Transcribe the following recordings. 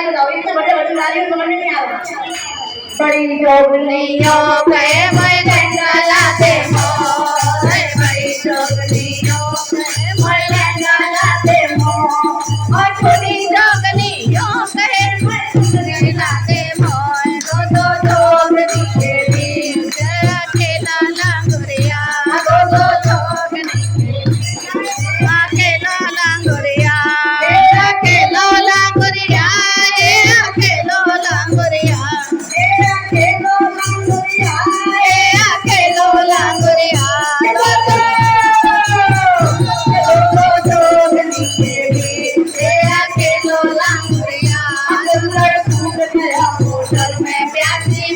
बताओ इतने बड़े बड़े गाड़ी समझ में नहीं आ रहा। बड़ी जोगनियों कहे मैं जंगला से मोर बड़ी जोगनियों कहे मैं जंगला से मोर और छोटी जोगनियों कहे मैं जंगला से मोर दो जोगनी के बीच अकेला लंगोरिया दो जोगनी के अकेला लंगोरिया अकेला लंगोरिया अकेला लंगोरिया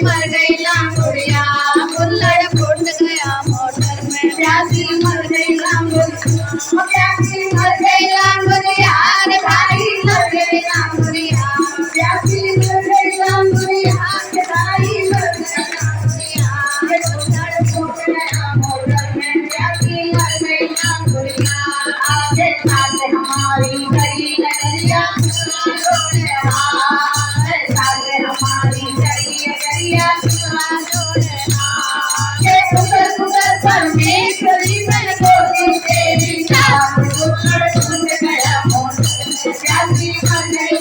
मर गई लांगुरिया कुल्लड़ फूट गया मोटर में प्यासी मर गई लांगुरिया प्यासी मर गई लांगुरिया रे भाई मर गई लांगुरिया प्यासी मर गई लांगुरिया रे भाई मर गई लांगुरिया कुल्लड़ फूट गया मोटर में प्यासी मर गई लांगुरिया आजे साथ हमारी गई नगरिया हमारी परमेश्वरी मन को देवी प्यासी मर गई